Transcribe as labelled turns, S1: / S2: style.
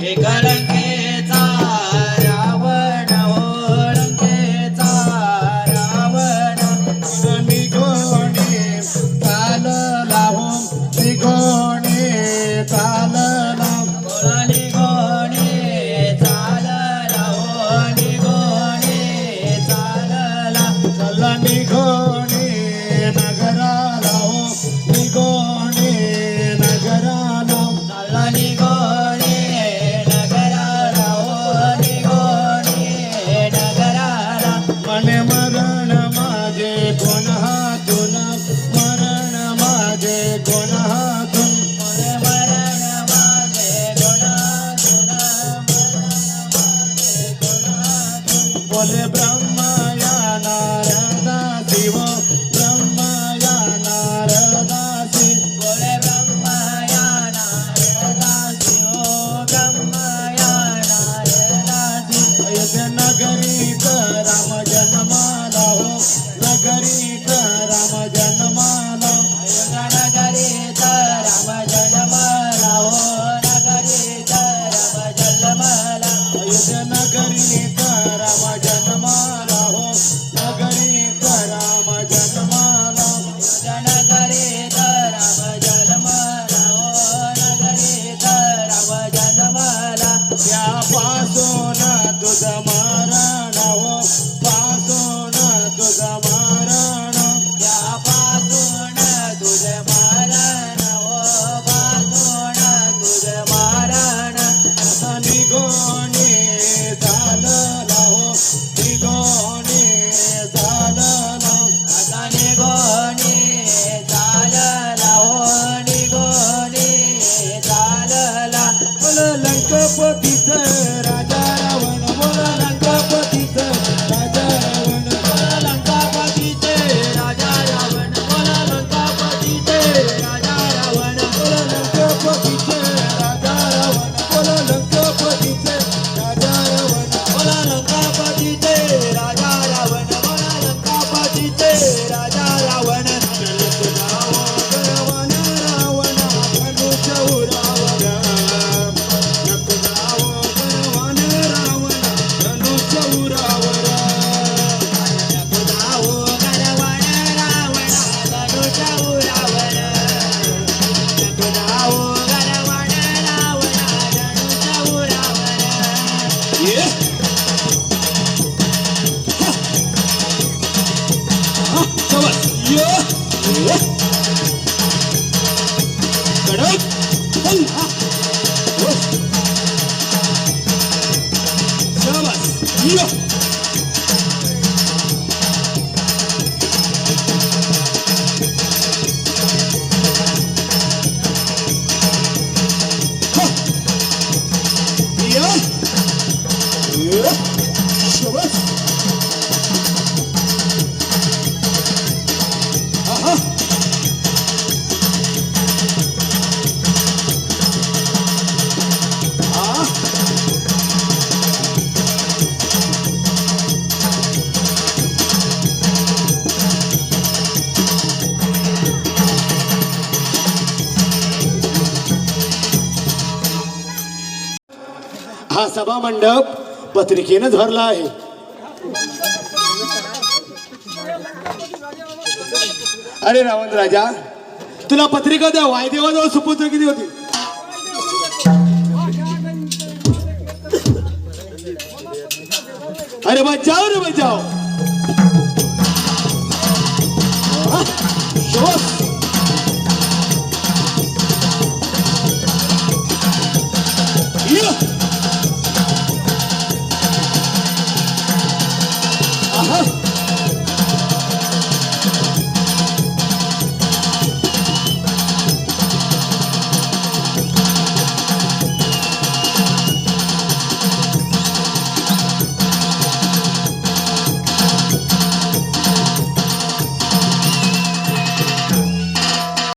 S1: एक लंकेचा रावण हो लंकेचा रावण
S2: निघोणे चालला हो निघोणे चालला
S1: निघोणे चालला हो निघोणे चालला
S2: चला निघोणे नगराला हो निघोणे नगराला
S1: चालला निघोणे नगराला हो निघोणे नगराला
S2: मने मरण माझे कोण हातून मरण माझे कोण हातून
S1: मरण माझे गुणातून मरण माझे गुणातून
S2: बोले ब्रह्मया नारदा शिव ब्रह्मया नारदासी
S1: बोले ब्रह्मया नारदासी ओ ब्रह्मया नारदासी
S2: अयोध्या नगरीत राम जन्माला हो नगरीत राम जन्माला
S1: अयोध्या नगरीत राम जन्मला हो नगरीत राम जन्मला
S2: अयोध्या नगरीत राम जन्माला हो नगरीत राम जन्माला
S1: अयोध्या नगरीत राम जन्मला हो नगरीत राम जन्मला
S2: त्यापासून तुझ मारण हो पासून तुझ मारण
S1: त्यापासून तुझे मारण हो पासून तुझे मारण
S2: असा निघोणे चालला हो निघोणे चालला
S1: आता निघोणी चालला हो निघोणी चालला
S2: बोल लंकापतीच राजा रावण बोल लंकापतीच राजा रावण
S1: बोला लंकापतीचे राजा रावण बोला लंकापतीचे राजा रावण
S2: बोल लंकापतीच राजा रावण बोल लंकापतीच राजा रावण
S1: बोला लंकापतीचे राजा रावण बोला लंकापतीचे राजा रावण
S2: रावण रावण धनुष्य उरावर नको जावो रावण रावण धनुष्य उरावर
S1: जाओ गरवण रावण धनुष्य उरावर जाओ गरवण रावण धनुष्य उरावर
S2: ये हा चल ये कडक चल हा शाबास ये शाबास आहा आ हा सभा मंडप पत्रिकेनं भरला आहे. अरे रावण राजा तुला पत्रिका द्या वायदेवाजवळ सुपुत्र किती होती अरे बचाओ रे बचाओ